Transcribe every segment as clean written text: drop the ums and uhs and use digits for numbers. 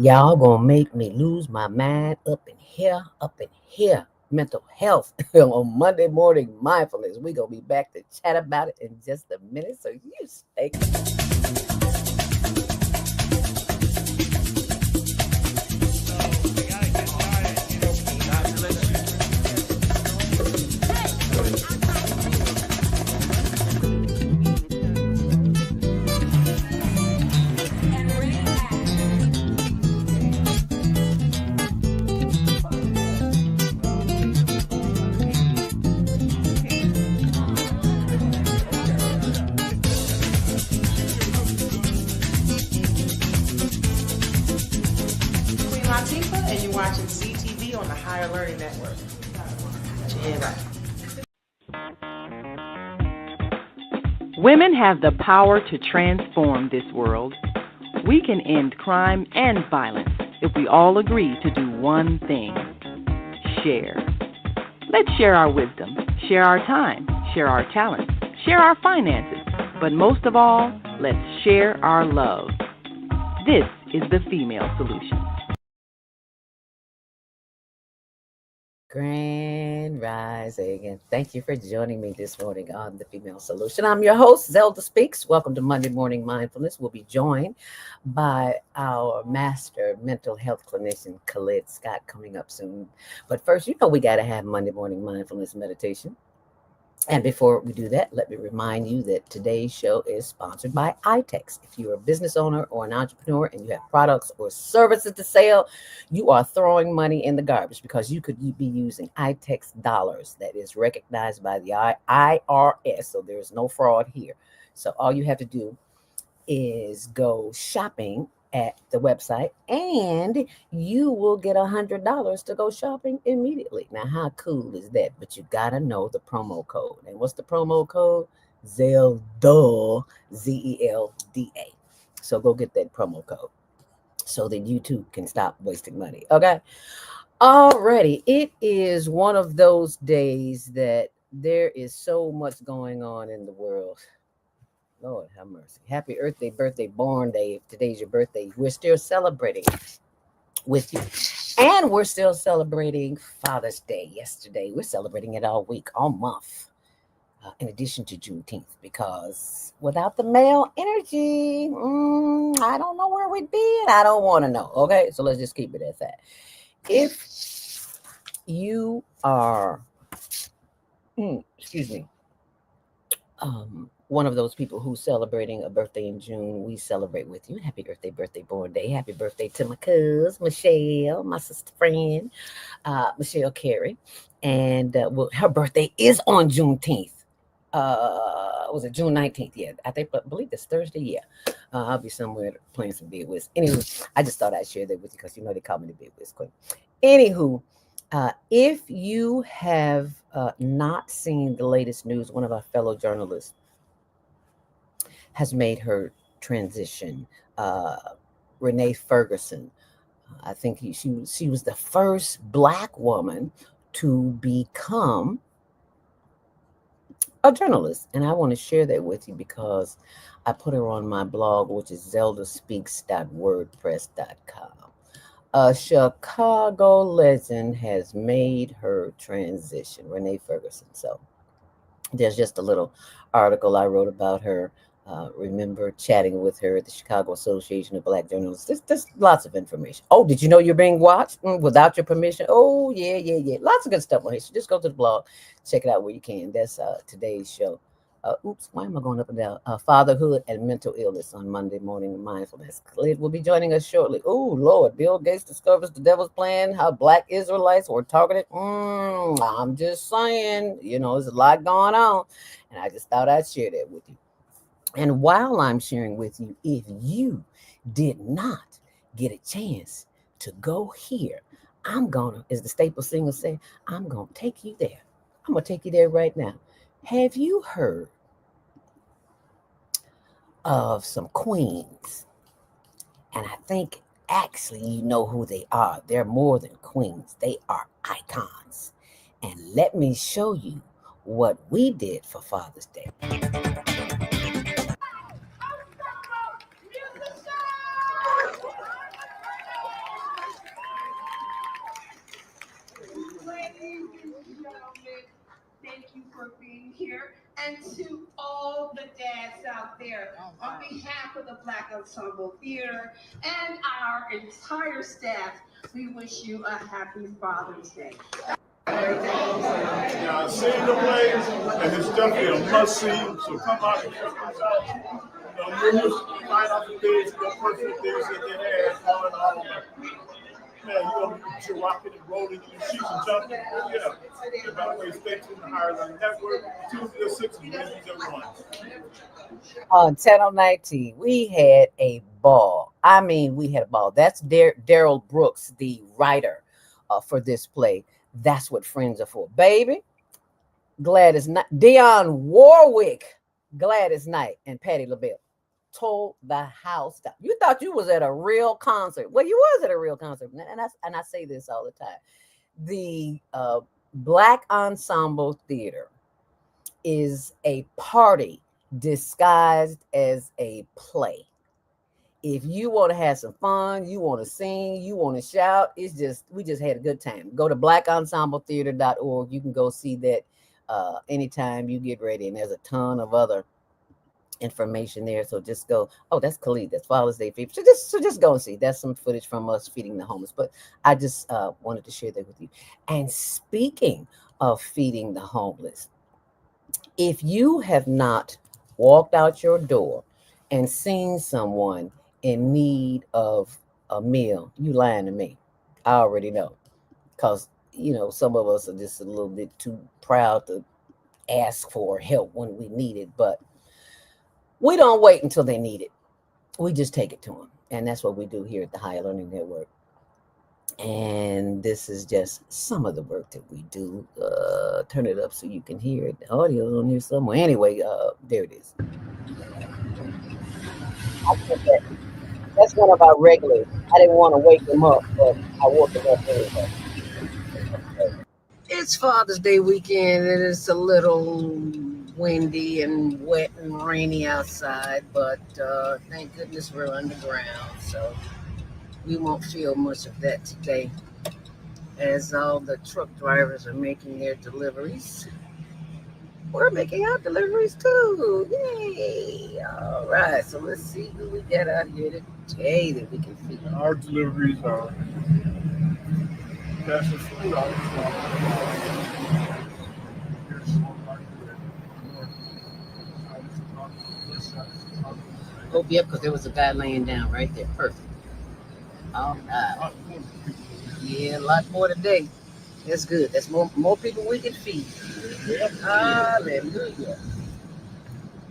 Y'all gonna make me lose my mind up in here. Mental health on Monday morning mindfulness. We gonna be back to chat about it in just a minute. So you stay. Queen Latifah, and you're watching CTV on the Higher Learning Network. Yeah. Women have the power to transform this world. We can end crime and violence if we all agree to do one thing: share. Let's share our wisdom, share our time, share our talents, share our finances, but most of all, let's share our love. This is the female solution. Grand Rising, and thank you for joining me this morning on The Female Solution. I'm your host, Zelda Speaks. Welcome to Monday Morning Mindfulness. We'll be joined by our master mental health clinician, Khald Scott, coming up soon. But first, we got to have Monday Morning Mindfulness meditation. And before we do that, let me remind you that today's show is sponsored by iTex. If you're a business owner or an entrepreneur and you have products or services to sell, you are throwing money in the garbage because you could be using iTex dollars that is recognized by the IRS. So there's no fraud here. So all you have to do is go shopping at the website and you will get $100 to go shopping immediately. Now, how cool is that? But you got to know the promo code. And what's the promo code? Zelda, ZELDA. So go get that promo code so that you too can stop wasting money. Okay. Alrighty. It is one of those days that there is so much going on in the world. Lord have mercy. Happy birthday, born day. If today's your birthday, we're still celebrating with you. And we're still celebrating Father's Day yesterday. We're celebrating it all week, all month, in addition to Juneteenth, because without the male energy, I don't know where we'd be, and I don't want to know. Okay, so let's just keep it at that. If you are, excuse me, one of those people who's celebrating a birthday in June, we celebrate with you. Happy birthday, born day. Happy birthday to my cousin, Michelle, my sister friend, Michelle Carey. And her birthday is on Juneteenth. Was it June 19th? Yeah, I believe it's Thursday. Yeah. I'll be somewhere playing some Bid Whist. Anywho, I just thought I'd share that with you because they call me the Bid Whist Queen. Anywho, if you have not seen the latest news, one of our fellow journalists has made her transition. Renee Ferguson, I think she was the first Black woman to become a journalist. And I want to share that with you because I put her on my blog, which is zeldaspeaks.wordpress.com. A Chicago legend has made her transition, Renee Ferguson. So there's just a little article I wrote about her. Remember chatting with her at the Chicago Association of Black Journalists. There's lots of information. Oh, did you know you're being watched without your permission? Oh, yeah. Lots of good stuff on here. So just go to the blog, check it out where you can. That's today's show. Why am I going up and down? Fatherhood and mental illness on Monday Morning Mindfulness. Khald will be joining us shortly. Oh, Lord. Bill Gates discovers the devil's plan, how Black Israelites were targeted. I'm just saying, there's a lot going on. And I just thought I'd share that with you. And while I'm sharing with you, if you did not get a chance to go here, as the Staple Singer said, I'm going to take you there. I'm going to take you there right now. Have you heard of some queens? And I think actually you know who they are. They're more than queens. They are icons. And let me show you what we did for Father's Day. gentlemen, thank you for being here. And to all the dads out there, on behalf of the Black Ensemble Theater and our entire staff, we wish you a happy Father's Day. Yeah, I've seen the play, and it's definitely a must see. So come out and check us out. Numerous pineapple days, the personal days that they had, all in all. Man, you're rocking and rolling, you see some jumping. Yeah. And by the way, stay tuned to Higher Learning Network, Tuesday at 6 and Wednesdays at 1. On 10/19, we had a ball. I mean, we had a ball. That's Daryl Brooks, the writer for this play. That's what friends are for. Baby, Gladys Knight, Dionne Warwick, Gladys Knight, and Patti LaBelle told the house down. You thought you was at a real concert. Well, you was at a real concert. And I say this all the time. The Black Ensemble Theater is a party disguised as a play. If you want to have some fun, you want to sing, you want to shout, we just had a good time. Go to blackensembletheater.org. You can go see that anytime you get ready. And there's a ton of other information there. So just go. Oh, that's Khalid. That's Father's Day fever. So just go and see. That's some footage from us feeding the homeless. But I just wanted to share that with you. And speaking of feeding the homeless, if you have not walked out your door and seen someone in need of a meal, you lying to me. I already know. Because, some of us are just a little bit too proud to ask for help when we need it. But we don't wait until they need it. We just take it to them. And that's what we do here at the Higher Learning Network. And this is just some of the work that we do. Turn it up so you can hear it. The audio on here somewhere. Anyway, there it is. That's one of our regulars. I didn't want to wake him up, but I woke him up anyway. It's Father's Day weekend. It is a little windy and wet and rainy outside, but thank goodness we're underground, so we won't feel much of that today, as all the truck drivers are making their deliveries. We're making our deliveries too. Yay! All right, so let's see who we got out here today that we can feed. Our deliveries are passing food out. Oh, yep, because there was a guy laying down right there. Perfect. All right. Yeah, a lot more today. That's good. That's more people we can feed. Hallelujah.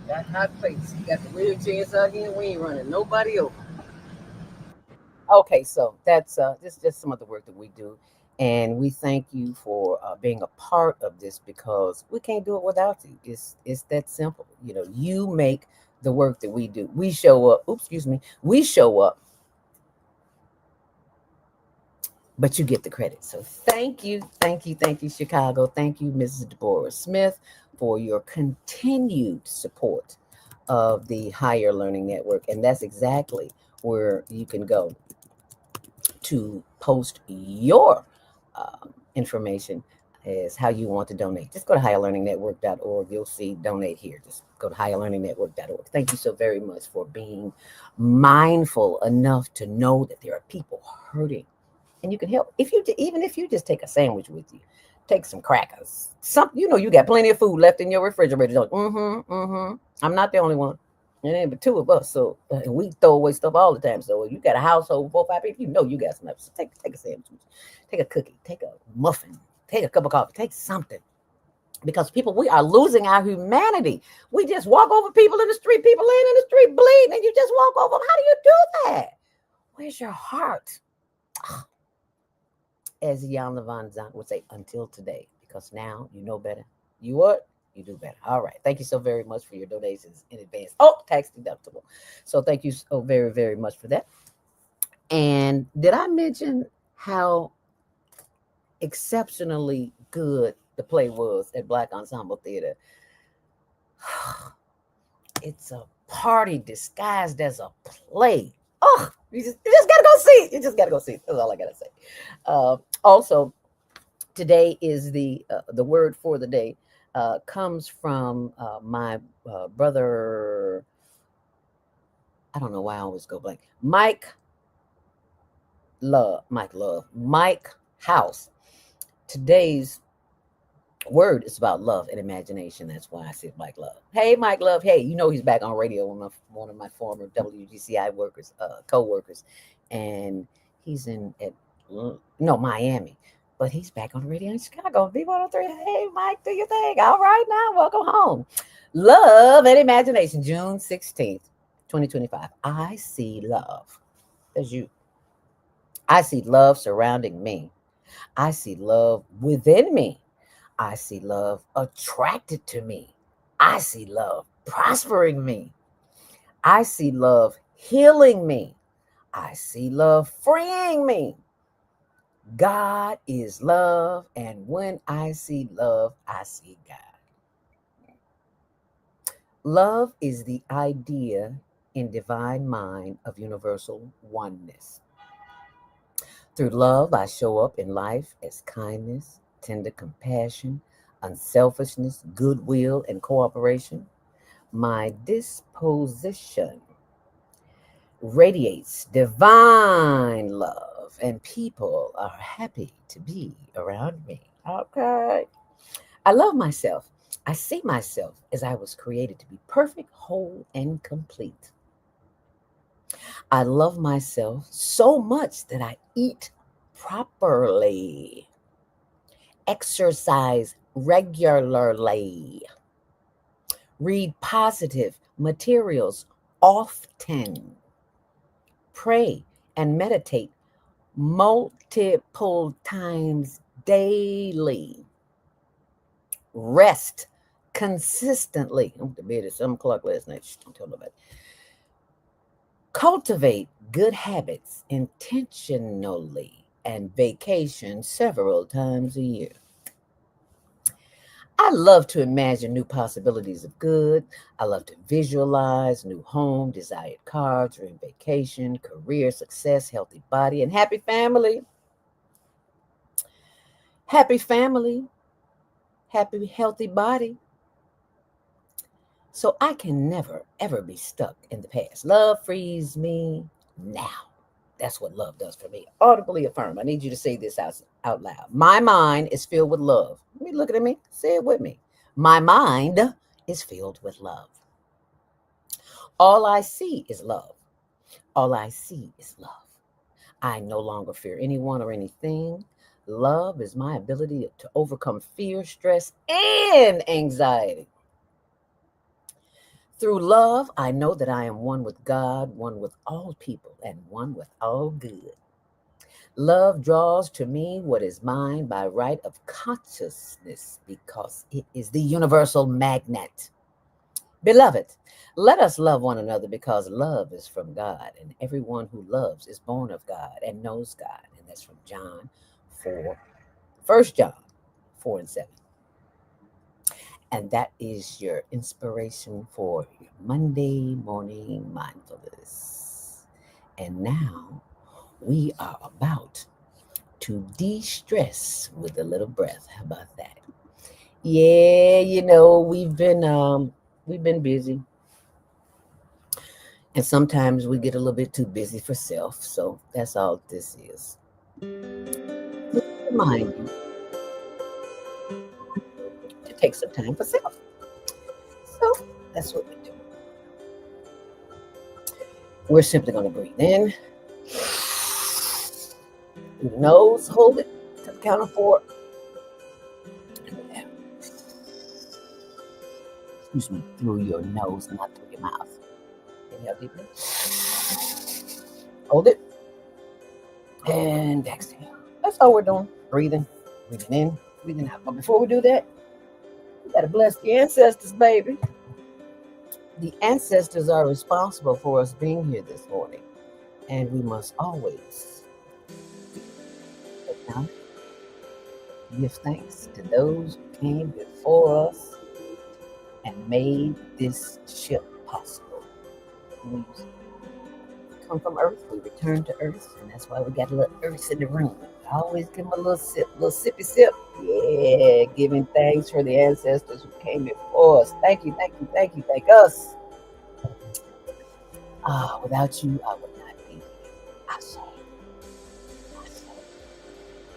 Got hot plates. You got the wheelchairs out here. We ain't running nobody over. Okay, so that's just some of the work that we do. And we thank you for being a part of this, because we can't do it without you. It's that simple. You make the work that we do. We show up. We show up, but you get the credit. So thank you, Chicago. Thank you, Mrs. Deborah Smith, for your continued support of the Higher Learning Network. And that's exactly where you can go to post your information as how you want to donate. Just go to higherlearningnetwork.org. You'll see donate here. Just go to higherlearningnetwork.org. Thank you so very much for being mindful enough to know that there are people hurting, and you can help. Even if you just take a sandwich with you, take some crackers, you got plenty of food left in your refrigerator. I'm not the only one. And then, but two of us, so we throw away stuff all the time. So you got a household of 4 or 5 people, you got some. So take a sandwich, take a cookie, take a muffin, take a cup of coffee, take something. Because people, we are losing our humanity. We just walk over people in the street, people laying in the street bleeding, and you just walk over them. How do you do that? Where's your heart? As Jan Levon Zant would say, until today, because now you know better. You what? You do better. All right. Thank you so very much for your donations in advance. Oh, tax deductible. So thank you so very, very much for that. And did I mention how exceptionally good the play was at Black Ensemble Theater? It's a party disguised as a play. Oh, you just gotta go see it. You just gotta go see it. That's all I gotta say. Also, Today is the word for the day comes from my brother. I don't know why I always go blank. Mike House. Today's word is about love and imagination. That's why I said Mike Love. Hey, Mike Love. Hey, you know he's back on radio. One of my former WGCI workers, co-workers, and he's in at no Miami, but he's back on the radio in Chicago. B103. Hey, Mike, do your thing. All right, now welcome home. Love and imagination. June 16th, 2025. I see love. That's you. I see love surrounding me. I see love within me. I see love attracted to me. I see love prospering me. I see love healing me. I see love freeing me. God is love, and when I see love, I see God. Love is the idea in divine mind of universal oneness. Through love, I show up in life as kindness, tender compassion, unselfishness, goodwill, and cooperation. My disposition radiates divine love, and people are happy to be around me. Okay. I love myself. I see myself as I was created to be perfect, whole, and complete. I love myself so much that I eat properly, exercise regularly, read positive materials often, pray and meditate multiple times daily, rest consistently. I went to bed at 7 o'clock last night. Shh, don't tell nobody. Cultivate good habits intentionally and vacation several times a year. I love to imagine new possibilities of good. I love to visualize new home, desired car, dream vacation, career success, healthy body, and happy family. Happy family, happy, healthy body. So I can never, ever be stuck in the past. Love frees me now. That's what love does for me. Audibly affirm. I need you to say this out loud. My mind is filled with love. Let me look at me. Say it with me. My mind is filled with love. All I see is love. All I see is love. I no longer fear anyone or anything. Love is my ability to overcome fear, stress, and anxiety. Through love, I know that I am one with God, one with all people, and one with all good. Love draws to me what is mine by right of consciousness because it is the universal magnet. Beloved, let us love one another because love is from God, and everyone who loves is born of God and knows God. And that's from John 4, 1 John 4 and 7. And that is your inspiration for your Monday morning mindfulness. And now we are about to de-stress with a little breath. How about that? Yeah, we've been busy. And sometimes we get a little bit too busy for self. So that's all this is. Remind you to take some time for self. So that's what we do. We're simply going to breathe in through the nose, hold it to the count of 4. Excuse me, through your nose, not through your mouth. Inhale deeply. Hold it. And exhale. That's all we're doing. Breathing in, breathing out. But before we do that, we got to bless the ancestors, baby. The ancestors are responsible for us being here this morning. And we must always acknowledge, give thanks to those who came before us and made this ship possible. Music. come from Earth, we return to Earth, and that's why we got a little Earth in the room. I always give them a little sip, little sippy sip. Yeah, giving thanks for the ancestors who came before us. Thank you, thank you, thank you, thank us. Without you, I would not be here. I saw it. I saw it.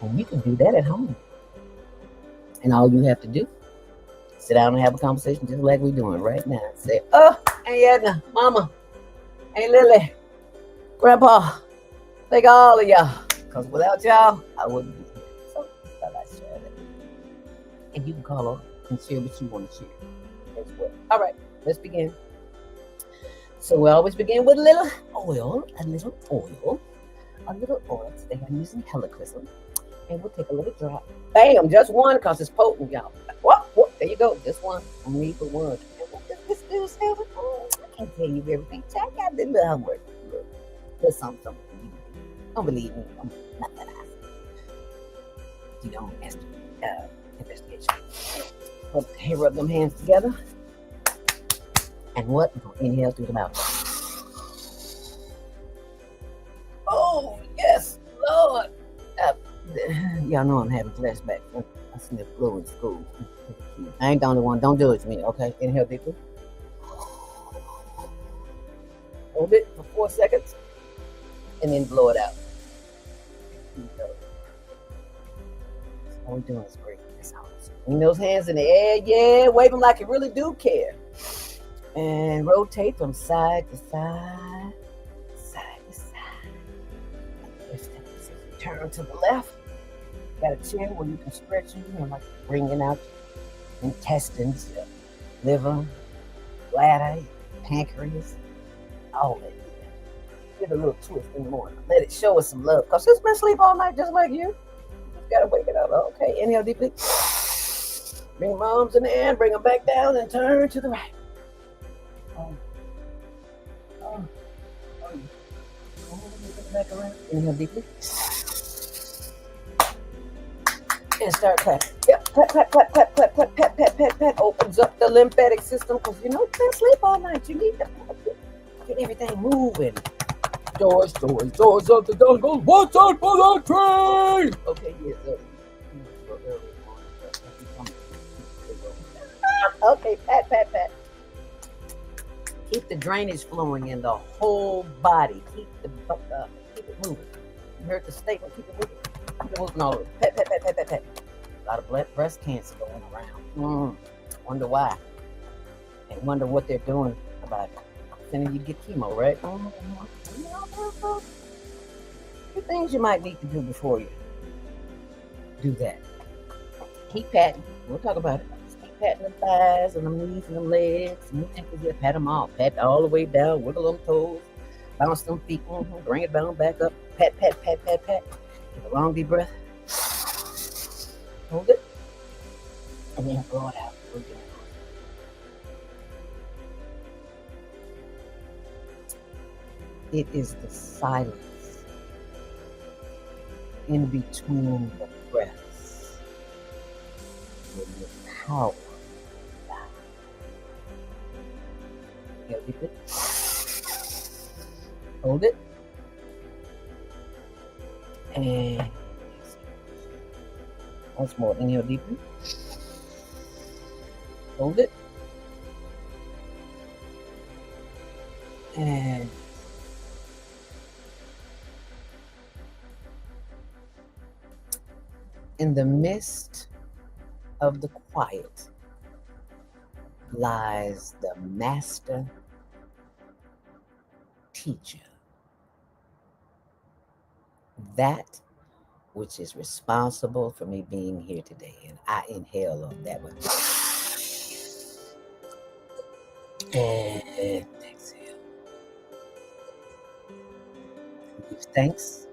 And you can do that at home. And all you have to do, sit down and have a conversation just like we're doing right now. Say, oh, Aunt Edna, Mama, Aunt Lily, Grandpa, thank all of y'all. Because without y'all, I wouldn't be here. So I thought I'd share that. And you can call on and share what you want to share as well. All right, let's begin. So we always begin with a little oil. Today I'm using helichrysum. And we'll take a little drop. Bam, just one because it's potent, y'all. Whoop, there you go. Just one. Only for one. And what does this do? I can't tell you everything. Check out the little homework. Look, there's something. Don't believe me. Not that I do your own investigation. Okay, rub them hands together. And what? You're going to inhale through the mouth. Oh, yes, Lord. Y'all know I'm having flashbacks. I sniff flu in school. I ain't the only one. Don't judge me, okay? Inhale deeply. Hold it for 4 seconds. And then blow it out. All we're doing is breathing. That's all. Bring those hands in the air. Yeah, wave them like you really do care. And rotate from side to side. Side to side. Turn to the left. Got a chair where you can stretch, like bringing out your intestines, your liver, bladder, pancreas, all that. Give it a little twist in the morning. Let it show us some love. Because it's been asleep all night just like you. Just got to wake it up. Okay, inhale deeply. Bring your arms in the air, bring them back down, and turn to the right. Back around. Inhale deeply. And start clapping. Yep, clap, clap, clap, clap, clap, clap, pat, pat, pat, pat. Opens up the lymphatic system because you can't sleep all night. You need to get everything moving. Doors of the jungle. Watch out for the train. Okay, yes, sir. Okay, pat, pat, pat. Keep the drainage flowing in the whole body. Keep it moving. You heard the statement. Keep it moving. Keep it moving all over. Pat, pat, pat, pat, pat, pat. A lot of breast cancer going around. Wonder why. And wonder what they're doing about it. Sending you to get chemo, right? Few things you might need to do before you do that. Keep patting. We'll talk about it. Keep patting the thighs and the knees and the legs. And you think you pat them all. Pat all the way down. Wiggle them toes. Bounce them feet. Bring it down, back up. Pat, pat, pat, pat, pat. Take a long deep breath. Hold it. And then blow it out. It is the silence in between the breaths where your power lies. Keep it. Hold it. And once more, inhale deeply. Hold it. And in the midst of the quiet lies the master teacher. That which is responsible for me being here today. And I inhale on that one. And exhale. Give thanks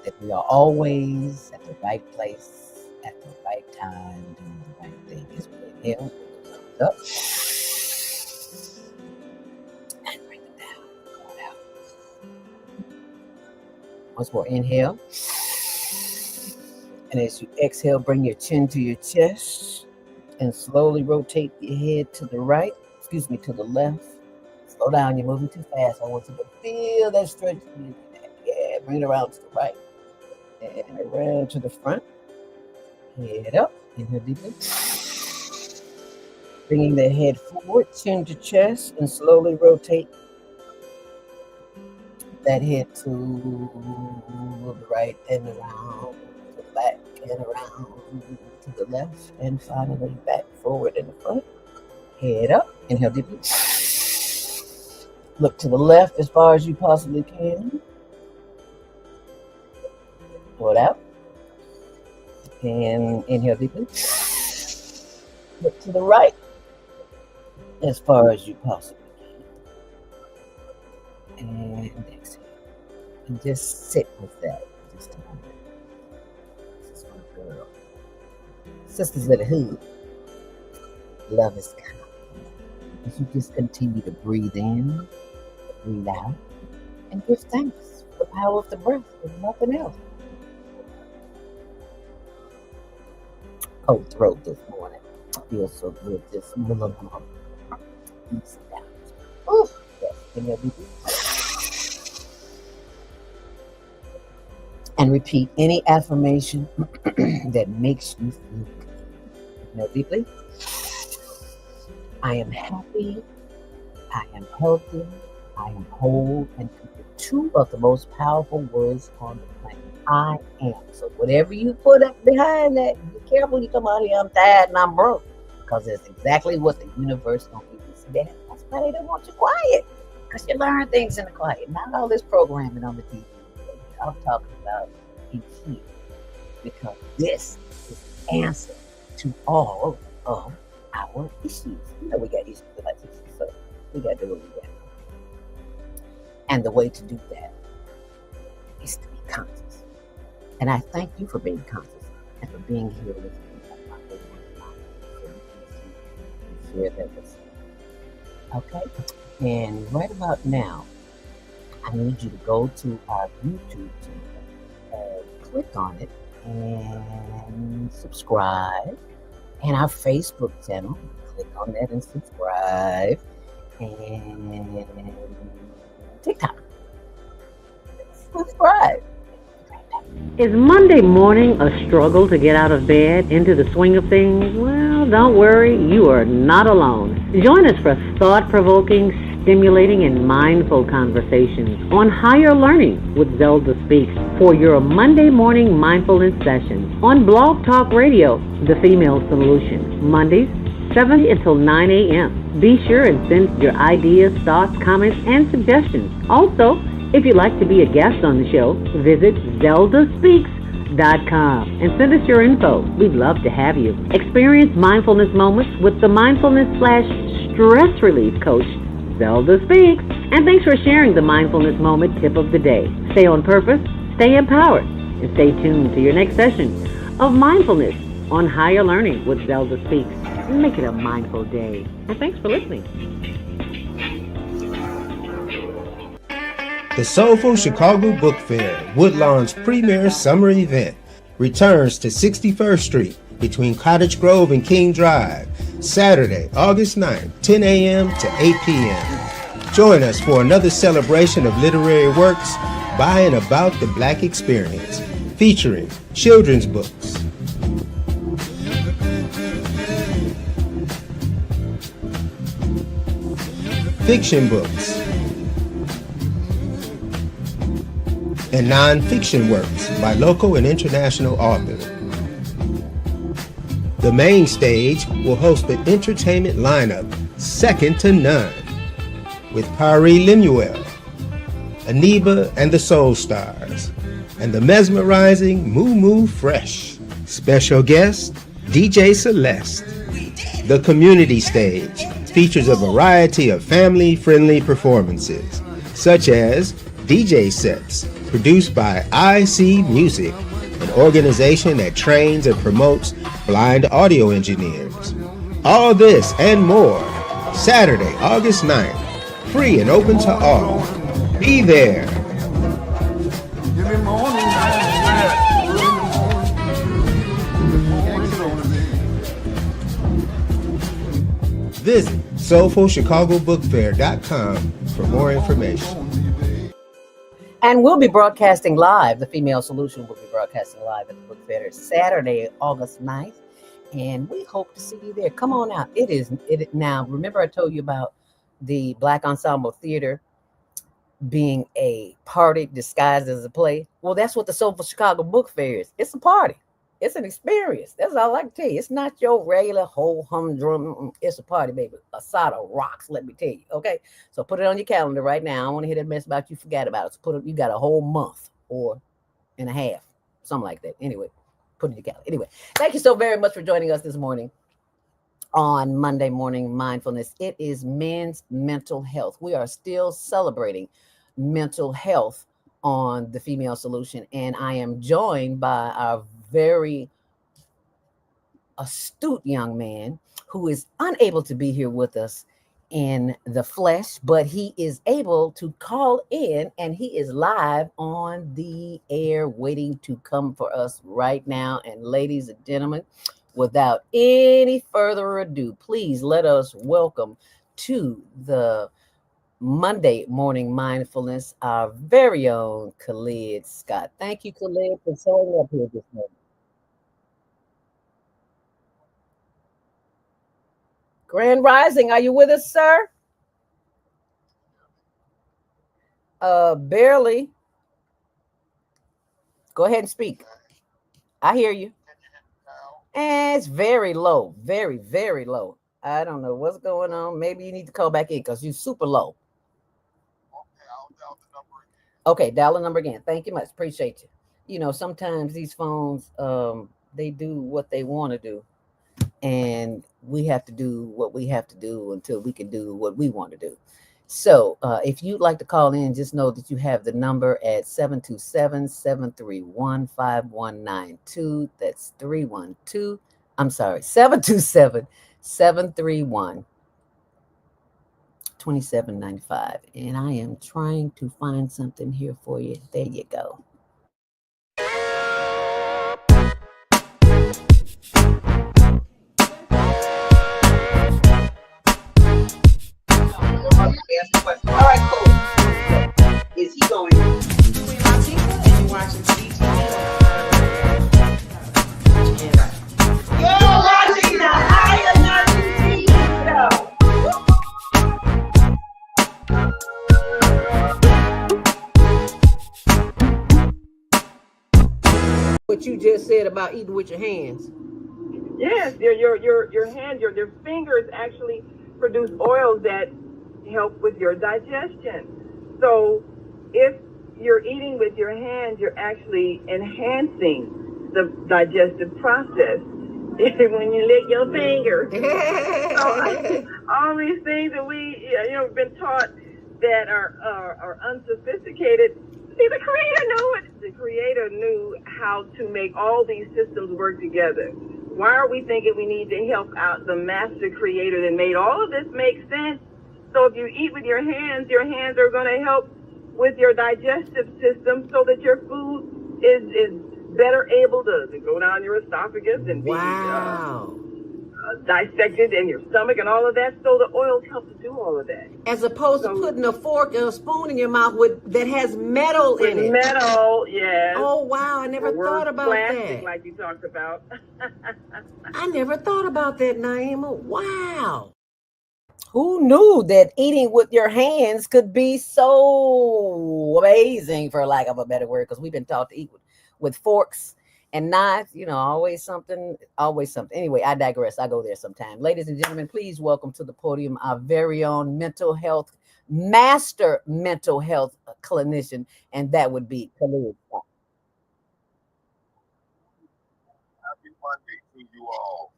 that we are always at the right place, at the right time, doing the right thing. As we inhale, thumbs up. And bring them down. Going out. Once more, inhale. And as you exhale, bring your chin to your chest and slowly rotate your head to the right, to the left. Slow down. You're moving too fast. I want you to feel that stretch. Yeah, bring it around to the right. And around to the front. Head up. Inhale deeply. Bringing the head forward, chin to chest, and slowly rotate that head to the right and around to the back and around to the left, and finally back forward in the front. Head up. Inhale deeply. Look to the left as far as you possibly can. Pull it out. And inhale deeply. Look to the right as far as you possibly can. And exhale. And just sit with that just a moment. This is my girl. Sisters of the Hood. Love is kind. As you just continue to breathe in, breathe out, and give thanks for the power of the breath and nothing else. Cold throat this morning. Feels so good. Just ease down. Ooh, yes. Inhale deeply. And repeat any affirmation that makes you feel good. Inhale deeply. I am happy, I am healthy, I am whole, and complete. Two of the most powerful words on the planet. I am. So whatever you put up behind that, be careful. You come out here, I'm tired and I'm broke. Because that's exactly what the universe going to give you. See that? That's why they don't want you quiet. Because you learn things in the quiet. Not all this programming on the TV. I'm talking about in here. Because this is the answer to all of our issues. You know we got issues with our issues, so we got to do what we got. And the way to do that is to be conscious. And I thank you for being conscious and for being here with me. Share that with me. Okay? And right about now, I need you to go to our YouTube channel, click on it, and subscribe. And our Facebook channel, click on that and subscribe. And TikTok, subscribe. Is Monday morning a struggle to get out of bed into the swing of things? Well, don't worry, you are not alone. Join us for thought-provoking, stimulating, and mindful conversations on higher learning with Zelda Speaks for your Monday morning mindfulness sessions on Blog Talk Radio, The Female Solution, Mondays, 7 until 9 a.m. Be sure and send your ideas, thoughts, comments, and suggestions. Also, if you'd like to be a guest on the show, visit zeldaspeaks.com and send us your info. We'd love to have you. Experience mindfulness moments with the mindfulness/stress relief coach, Zelda Speaks. And thanks for sharing the mindfulness moment tip of the day. Stay on purpose, stay empowered, and stay tuned to your next session of Mindfulness on Higher Learning with Zelda Speaks. Make it a mindful day. And thanks for listening. The Soulful Chicago Book Fair, Woodlawn's premier summer event, returns to 61st Street between Cottage Grove and King Drive, Saturday, August 9th, 10 a.m. to 8 p.m. Join us for another celebration of literary works by and about the Black experience, featuring children's books, fiction books, and non-fiction works by local and international authors. The main stage will host an entertainment lineup second to none, with Pari Lemuel, Aniba and the Soul Stars, and the mesmerizing Moo Moo Fresh. Special guest, DJ Celeste. The community stage features a variety of family-friendly performances, such as DJ sets produced by IC Music, an organization that trains and promotes blind audio engineers. All this and more, Saturday, August 9th, free and open to all. Be there. Visit soulfulchicagobookfair.com for more information. And we'll be broadcasting live. The Female Solution will be broadcasting live at the book fair Saturday, August 9th. And we hope to see you there. Come on out. Now, remember I told you about the Black Ensemble Theater being a party disguised as a play? Well, that's what the Soulful Chicago Book Fair is. It's a party. It's an experience. That's all I can tell you. It's not your regular whole humdrum. It's a party, baby. A side of rocks, let me tell you. Okay? So put it on your calendar right now. I don't want to hear that mess about you forgot about it. So you got a whole month or and a half, something like that. Anyway, put it in your calendar. Anyway, thank you so very much for joining us this morning on Monday Morning Mindfulness. It is Men's Mental Health. We are still celebrating mental health on the Female Solution, and I am joined by our very astute young man who is unable to be here with us in the flesh, but he is able to call in, and he is live on the air waiting to come for us right now. And ladies and gentlemen, without any further ado, please let us welcome to the Monday Morning Mindfulness our very own Khald Scott. Thank you, Khald, for showing up here this morning. Grand Rising, are you with us, sir? Barely. Go ahead and speak. I hear you. And it's very low, very, very low. I don't know what's going on. Maybe you need to call back in because you're super low. Okay, dial the number again. Thank you much. Appreciate you. You know, sometimes these phones, they do what they want to do. And we have to do what we have to do until we can do what we want to do. So if you'd like to call in, just know that you have the number at 727-731-5192. That's 727-731-2795. And I am trying to find something here for you. There you go. All right, cool. Is he going? Queen Latifah, and you're watching CTV. You're watching the Higher Energy Show. What you just said about eating with your hands. Yes, your hands, your fingers actually produce oils that help with your digestion. So if you're eating with your hands, you're actually enhancing the digestive process when you lick your fingers. So, all these things that we been taught that are unsophisticated. See, the Creator knew it. The Creator knew how to make all these systems work together. Why are we thinking we need to help out the Master Creator that made all of this make sense? So if you eat with your hands are going to help with your digestive system so that your food is better able to go down your esophagus and be dissected in your stomach and all of that. So the oils help to do all of that. As opposed to putting a fork and a spoon in your mouth that has metal in it. Metal, yes. Oh, wow. I never thought about plastic, that. Like you talked about. I never thought about that, Naima. Wow. Who knew that eating with your hands could be so amazing, for lack of a better word, because we've been taught to eat with forks and knives, always something. Anyway, I digress. I go there sometime. Ladies and gentlemen, please welcome to the podium our very own master mental health clinician, and that would be Khald Scott. Happy Monday to you all.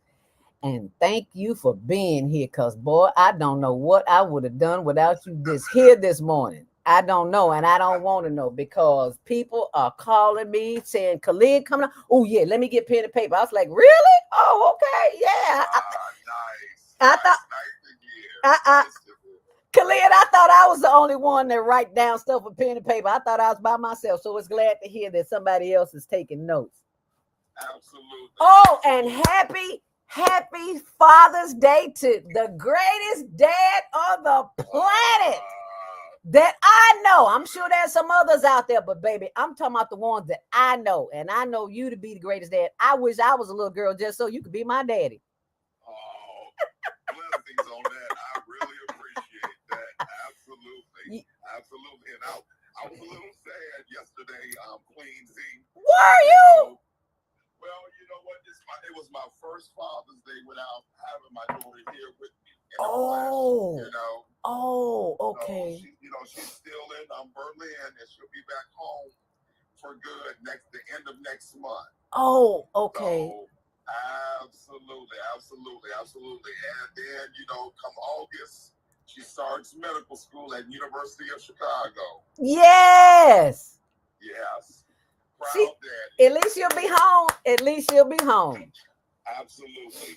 And thank you for being here, because, boy, I don't know what I would have done without you here this morning. I don't know, and I don't want to know, because people are calling me saying, Khald, coming up. Oh, yeah, let me get pen and paper. I was like, really? Oh, okay, yeah. Nice. Khald, I thought I was the only one that write down stuff with pen and paper. I thought I was by myself, so it's glad to hear that somebody else is taking notes. Absolutely. Oh, and Happy Father's Day to the greatest dad on the planet that I know. I'm sure there's some others out there, but baby, I'm talking about the ones that I know. And I know you to be the greatest dad. I wish I was a little girl just so you could be my daddy. Oh, blessings on that. I really appreciate that. Absolutely. Absolutely. And I was a little sad yesterday, Queen Z. Were you? Well, you know what? It was my first Father's Day without having my daughter here with me. Oh. You know. Oh, okay. So she's still in Berlin, and she'll be back home for good the end of next month. Oh, okay. So, absolutely. And then, come August, she starts medical school at University of Chicago. Yes. Yes. Proud daddy. At least she'll be home. Absolutely.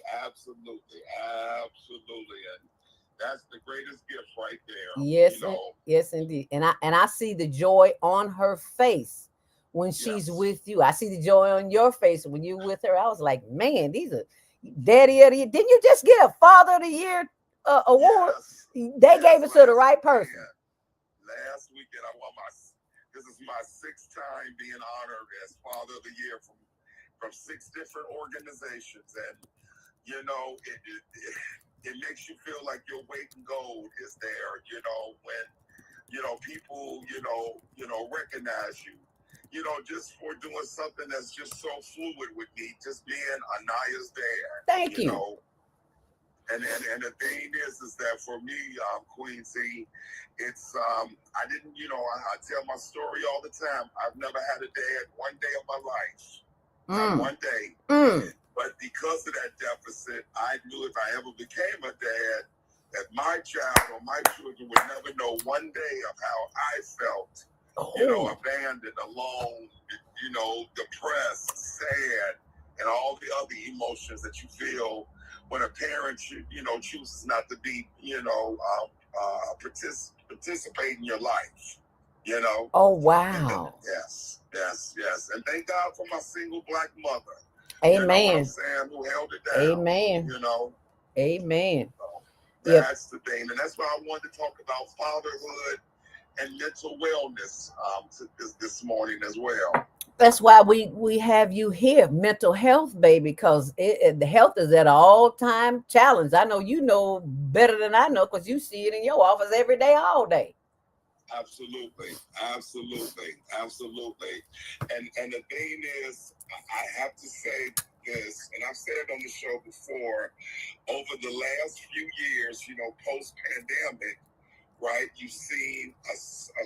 And that's the greatest gift right there. Yes, yes, indeed. And I see the joy on her face when she's with you. I see the joy on your face when you're with her. I was like, man, these are Daddy of the Year. Didn't you just get a Father of the Year award? Yes. They gave it to the right person. Last weekend, this is my 6th time being honored as Father of the Year from 6 different organizations, and it makes you feel like your weight in gold is there. When people recognize you, just for doing something that's just so fluid with me, just being Anaya's dad. Thank you. And the thing is that for me, Queen Z, it's I didn't, I tell my story all the time. I've never had a dad one day of my life, not one day. But because of that deficit, I knew if I ever became a dad, that my child or my children would never know one day of how I felt, abandoned, alone, depressed, sad, and all the other emotions that you feel when a parent, chooses not to be, participate in your life, Oh, wow. Yes. And thank God for my single Black mother. Amen. You know what I'm saying? Who held it down. Amen. Amen. So that's the thing. And that's why I wanted to talk about fatherhood and mental wellness this morning as well. That's why we have you here, mental health, baby, because the health is at an all-time challenge. I know you know better than I know because you see it in your office every day, all day. Absolutely. And the thing is, I have to say this, and I've said it on the show before, over the last few years, post-pandemic, right, you've seen a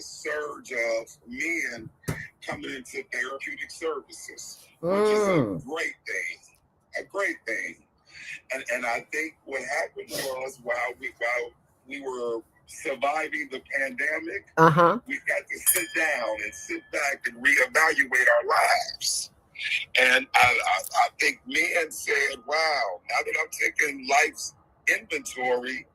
surge of men coming into therapeutic services, which is a great thing. And I think what happened was while we were surviving the pandemic, we got to sit down and sit back and reevaluate our lives. And I think men said, wow, now that I'm taking life's inventory,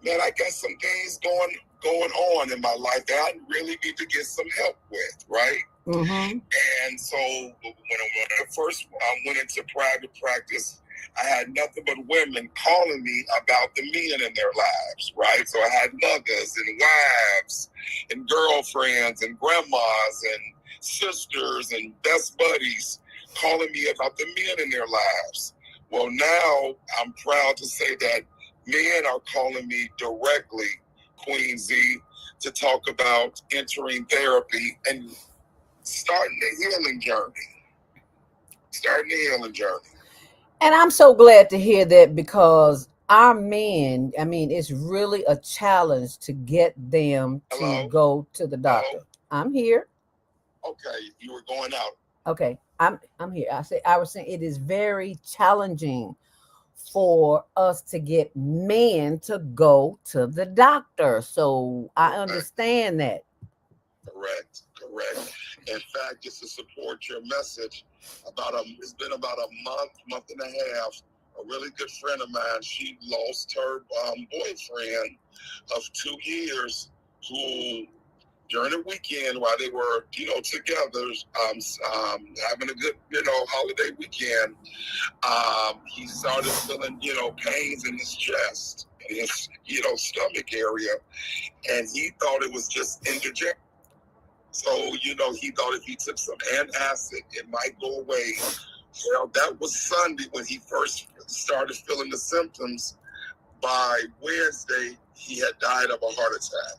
man, I got some things going on in my life that I really need to get some help with, right? And so when I first went into private practice, I had nothing but women calling me about the men in their lives, right? So I had mothers and wives and girlfriends and grandmas and sisters and best buddies calling me about the men in their lives. Well, now I'm proud to say that men are calling me directly, Queen Z, to talk about entering therapy and starting the healing journey. And I'm so glad to hear that because our men, it's really a challenge to get them to go to the doctor. Hello? I'm here. Okay, you were going out. Okay, I'm here. I was saying it is very challenging for us to get men to go to the doctor. So I understand that. Correct. In fact, just to support your message, it's been about a month and a half. A really good friend of mine, she lost her boyfriend of 2 years, who during the weekend while they were, together, having a good, holiday weekend, he started feeling, pains in his chest and his, stomach area, and he thought it was just indigestion. So, he thought if he took some antacid, it might go away. Well, that was Sunday when he first started feeling the symptoms. By Wednesday, he had died of a heart attack.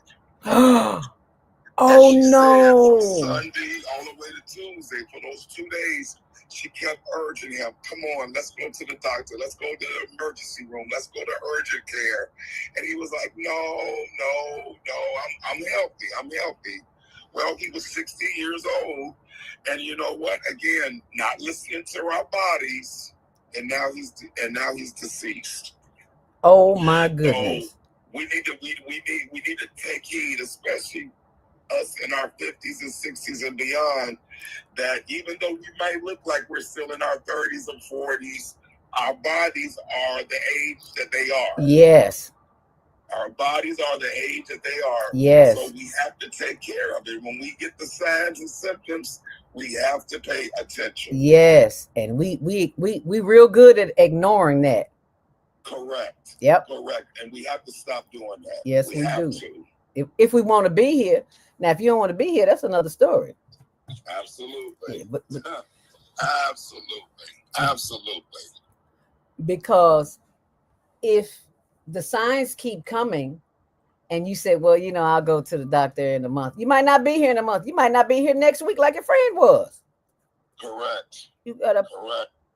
Oh, and she no. said from Sunday all the way to Tuesday, for those 2 days, she kept urging him, come on, let's go to the doctor. Let's go to the emergency room. Let's go to urgent care. And he was like, no, I'm healthy. Well, he was 60 years old. And you know what? Again, not listening to our bodies. And now he's deceased. Oh my goodness. So we need to take heed, especially us in our 50s and 60s and beyond, that even though we might look like we're still in our 30s and 40s, our bodies are the age that they are. Yes. Our bodies are the age that they are. Yes. So we have to take care of it. When we get the signs and symptoms, we have to pay attention. Yes. And we real good at ignoring that. Correct. Yep. Correct. And we have to stop doing that. Yes, we have do. to. If we want to be here. Now, if you don't want to be here, that's another story. Absolutely. Yeah, but Absolutely. Because if the signs keep coming and you say, well, I'll go to the doctor in a month. You might not be here in a month. You might not be here next week like your friend was. Correct. You gotta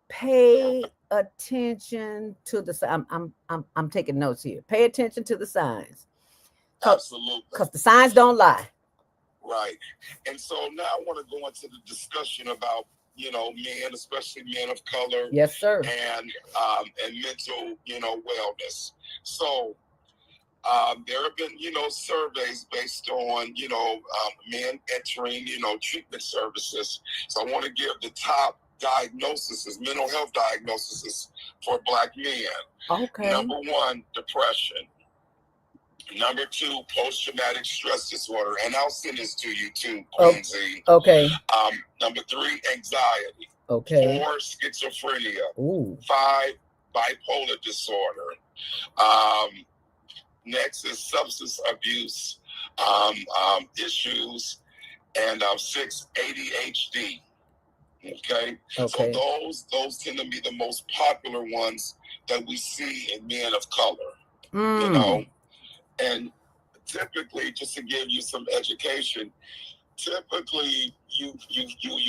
pay attention to the I'm taking notes here. Pay attention to the signs. Absolutely. Because the signs don't lie. Right. And so now I want to go into the discussion about, men, especially men of color. Yes, sir. And mental, wellness. So there have been, surveys based on, men entering, treatment services. So I want to give the top diagnoses, mental health diagnoses for Black men. Okay. Number 1, depression. Number 2, post-traumatic stress disorder. And I'll send this to you too, Quincy. Okay. Number 3, anxiety. Okay. 4, schizophrenia. Ooh. 5, bipolar disorder. Next is substance abuse issues. And 6, ADHD. Okay. So those tend to be the most popular ones that we see in men of color. And typically, just to give you some education, typically you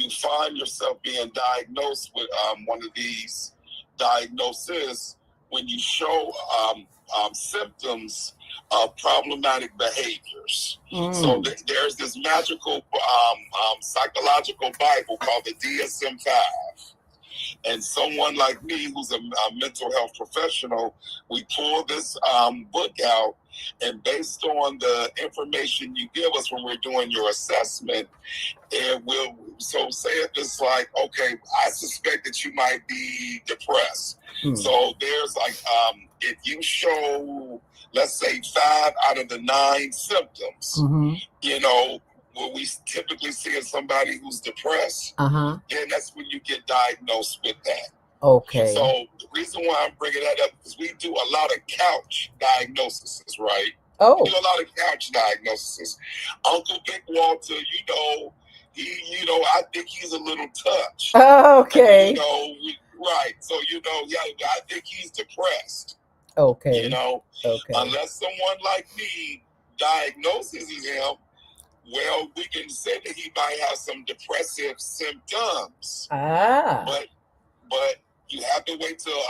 find yourself being diagnosed with one of these diagnoses when you show symptoms of problematic behaviors. So there's this magical psychological Bible called the DSM-5. And someone like me, who's a mental health professional, we pull this book out, and based on the information you give us when we're doing your assessment, it will. So say if it's like, okay, I suspect that you might be depressed. So there's like, if you show, let's say 5 out of the 9 symptoms, what we typically see in somebody who's depressed, then that's when you get diagnosed with that. Okay. So the reason why I'm bringing that up is we do a lot of couch diagnoses, right? Oh. We do a lot of couch diagnoses. Uncle Big Walter, I think he's a little touched. Okay. Right. So, I think he's depressed. Okay. Okay. Unless someone like me diagnoses him, well, we can say that he might have some depressive symptoms. But you have to wait till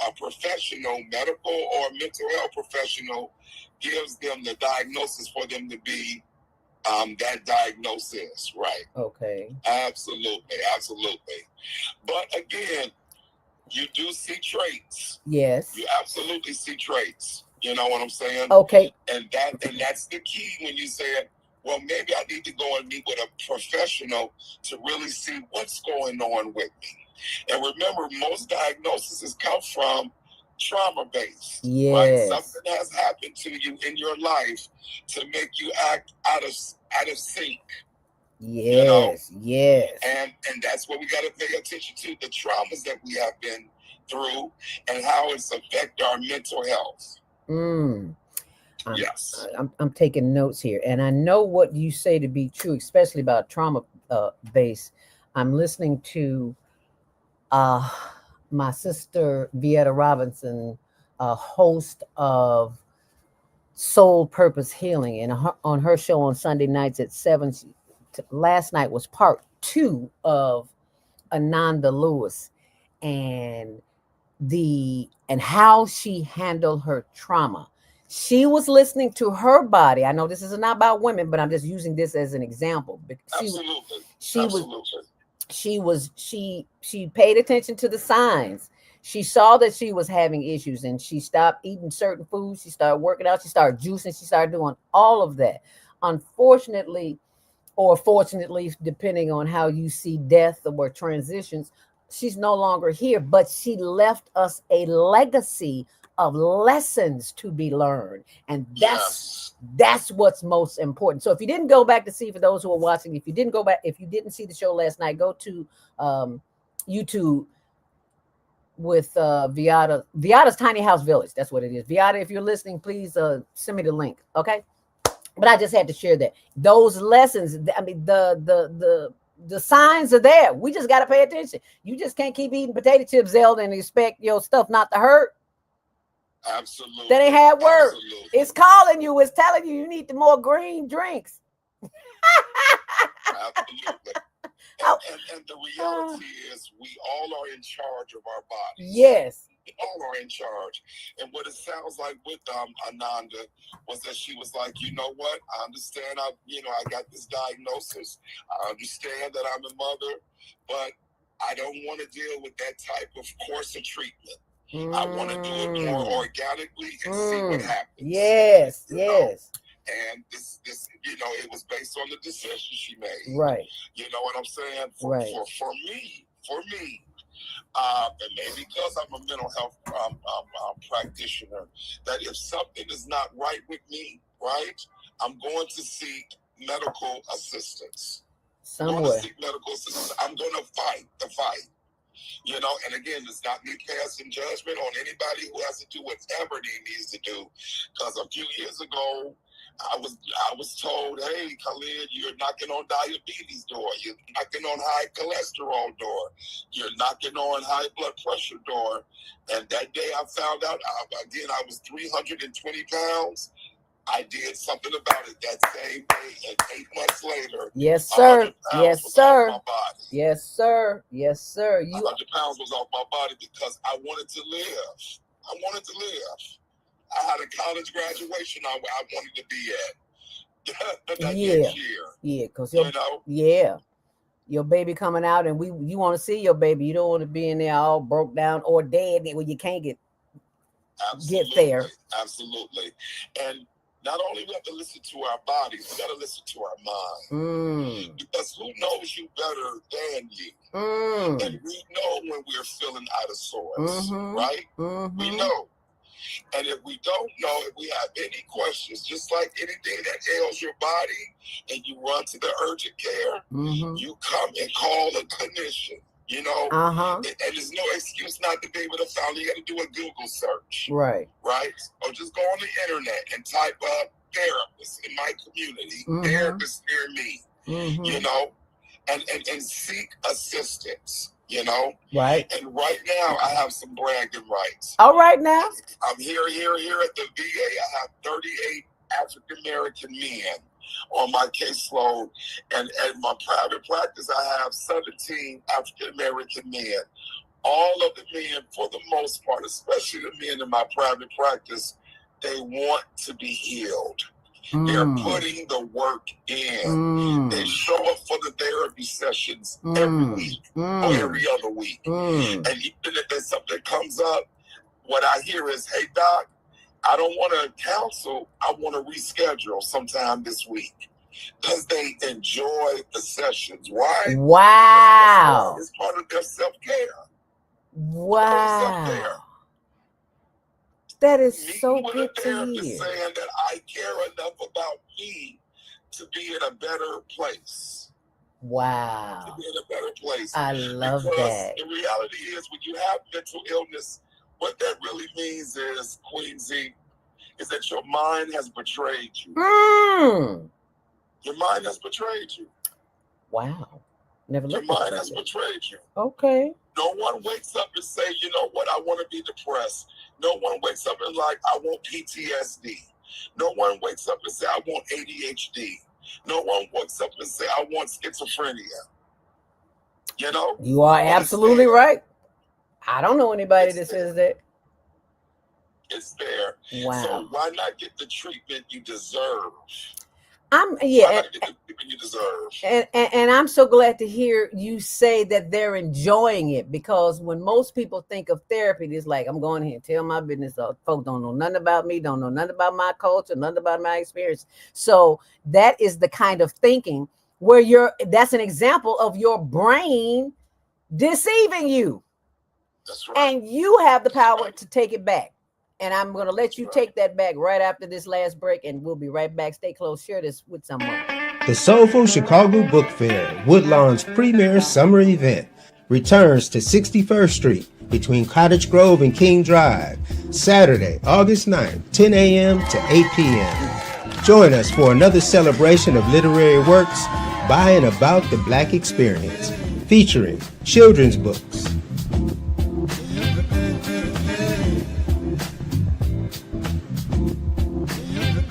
a professional, medical or mental health professional, gives them the diagnosis for them to be that diagnosis, right? Okay. Absolutely. But again, you do see traits. Yes. You absolutely see traits. You know what I'm saying? Okay. And that's the key when you say, well, maybe I need to go and meet with a professional to really see what's going on with me. And remember, most diagnoses come from trauma based. Yes. Right? Something has happened to you in your life to make you act out of sync. Yes, yes. And that's what we got to pay attention to, the traumas that we have been through and how it's affect our mental health. Yes. I'm taking notes here, and I know what you say to be true, especially about trauma base. I'm listening to my sister Vieta Robinson, host of Soul Purpose Healing, and on her show on Sunday nights at 7. Last night was part 2 of Ananda Lewis and how she handled her trauma. She was listening to her body. I know this is not about women, but I'm just using this as an example. She paid attention to the signs. She saw that she was having issues, and she stopped eating certain foods. She started working out. She started juicing. She started doing all of that. Unfortunately, or fortunately, depending on how you see death or transitions, she's no longer here, but she left us a legacy of lessons to be learned. And that's what's most important. So if you didn't go back to see, for those who are watching, if you didn't see the show last night, go to YouTube with Viata's Tiny House Village. That's what it is. Viata, if you're listening, please send me the link. Okay. But I just had to share that. Those lessons, I mean, the signs are there. We just got to pay attention. You just can't keep eating potato chips, Zelda, and expect your stuff not to hurt. Absolutely. That ain't how it works. It's calling you. It's telling you need the more green drinks. Absolutely. And the reality is we all are in charge of our bodies. Yes. We all are in charge. And what it sounds like with Ananda was that she was like, you know what? I understand I got this diagnosis. I understand that I'm a mother, but I don't want to deal with that type of course of treatment. I want to do it more organically and see what happens. Yes, yes. And this, it was based on the decision she made. Right. You know what I'm saying? For me, and maybe because I'm a mental health practitioner, that if something is not right with me, right, I'm going to seek medical assistance. Somewhere. I'm going to fight the fight. And again, it's not me passing judgment on anybody who has to do whatever he needs to do. Because a few years ago, I was told, hey, Khalid, you're knocking on diabetes door. You're knocking on high cholesterol door. You're knocking on high blood pressure door. And that day I found out, I was 320 pounds. I did something about it that same day, and 8 months later, yes, sir. Yes, sir. Off my body. Yes, sir. Yes, sir. 100 pounds was off my body because I wanted to live. I had a college graduation I wanted to be at. Next year. Yeah, because your baby coming out, and you want to see your baby. You don't want to be in there all broke down or dead when you can't get there. Absolutely. And not only we have to listen to our bodies, we got to listen to our mind. Because who knows you better than you? And we know when we're feeling out of sorts, right? We know. And if we don't know, if we have any questions, just like anything that ails your body, and you run to the urgent care, you come and call a clinician. And there's no excuse not to be able to find. You got to do a Google search, right? Or just go on the internet and type up therapists in my community, therapists near me, and seek assistance, right? And right now I have some bragging rights. All right, now I'm here at the VA. I have 38 African American men on my caseload, and at my private practice I have 17 African American men. All of the men, for the most part, especially the men in my private practice, they want to be healed. They're putting the work in. They show up for the therapy sessions every week or every other week. And even if there's something that comes up, what I hear is, hey, doc, I don't want to cancel. I want to reschedule sometime this week, because they enjoy the sessions. Why? Wow. It's part of their self-care. Wow. That is Me so with good a to therapist hear. saying that I care enough about me to be in a better place. To Wow. be in a better place. I love Because that. the reality is, when you have mental illness, what that really means is, Queen Z, is that your mind has betrayed you. Your mind has betrayed you. Wow. Never Your looked at mind it has like that. betrayed you. Okay. No one wakes up and say, you know what, I want to be depressed. No one wakes up and like, I want PTSD. No one wakes up and say, I want ADHD. No one wakes up and say, I want schizophrenia. You know? You are absolutely right. I don't know anybody that says that. It's there. Wow. So why not get the treatment you deserve? Why not get the treatment you deserve? And I'm so glad to hear you say that they're enjoying it, because when most people think of therapy, it's like, I'm going here and tell my business. Folks don't know nothing about me, don't know nothing about my culture, nothing about my experience. So that is the kind of thinking where that's an example of your brain deceiving you. That's right. And you have the power to take it back. And I'm going to let you take that back right after this last break, and we'll be right back. Stay close. Share this with someone. The Soulful Chicago Book Fair, Woodlawn's premier summer event, returns to 61st Street between Cottage Grove and King Drive, Saturday, August 9th, 10 a.m. to 8 p.m. Join us for another celebration of literary works by and about the Black experience, featuring children's books,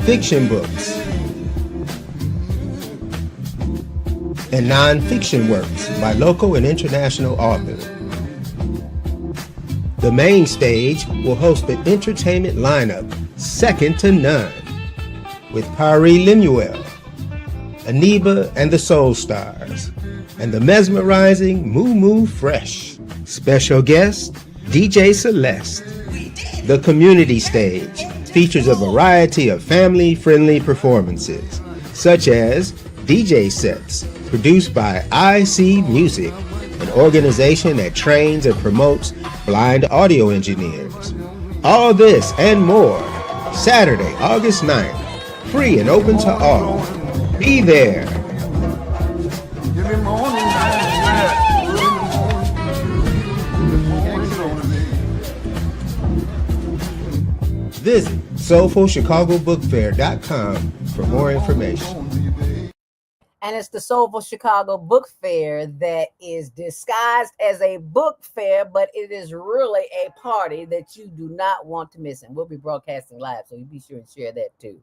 fiction books, and non-fiction works by local and international authors. The main stage will host an entertainment lineup second to none, with Pari Lemuel, Aniba and the Soul Stars, and the mesmerizing Moo Moo Fresh. Special guest, DJ Celeste. The community stage features a variety of family-friendly performances, such as DJ sets produced by IC Music, an organization that trains and promotes blind audio engineers. All this and more, Saturday, August 9th, free and open to all. Be there. Visit SoulfulChicagoBookFair.com for more information. And it's the Soulful Chicago Book Fair that is disguised as a book fair, but it is really a party that you do not want to miss. And we'll be broadcasting live, so you be sure and share that too.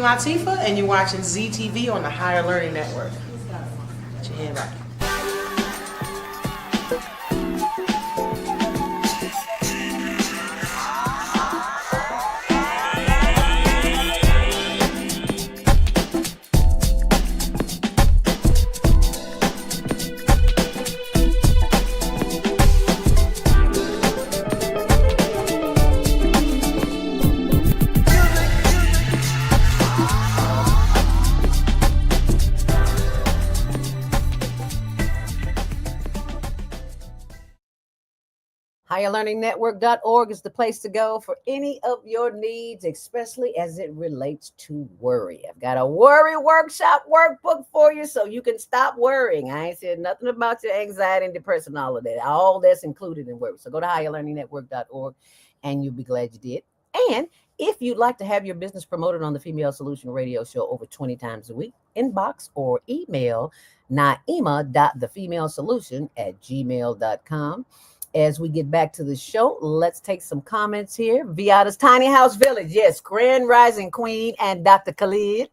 Latifah, and you're watching ZTV on the Higher Learning Network. Put your hand back. HigherLearningNetwork.org is the place to go for any of your needs, especially as it relates to worry. I've got a worry workshop workbook for you so you can stop worrying. I ain't said nothing about your anxiety and depression, all of that. All that's included in work. So go to HigherLearningNetwork.org and you'll be glad you did. And if you'd like to have your business promoted on the Female Solution Radio Show over 20 times a week, inbox or email naima.thefemalesolution@gmail.com. As we get back to the show, let's take some comments here. Viata's Tiny House Village. Yes, Grand Rising Queen and Dr. Khalid.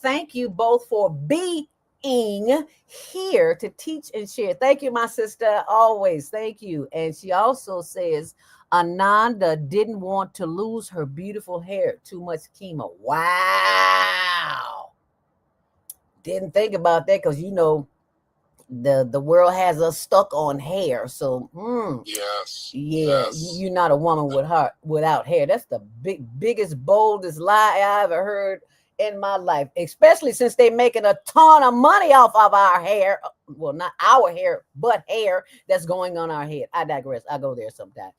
Thank you both for being here to teach and share. Thank you, my sister. Always. Thank you. And she also says, Ananda didn't want to lose her beautiful hair. Too much chemo. Wow. didn't think about that because the world has us stuck on hair. So Yes. yeah, Yes. you're not a woman without hair. That's the biggest, boldest lie I ever heard in my life, especially since they're making a ton of money off of our hair. Well, not our hair, but hair that's going on our head. I digress. I go there sometime.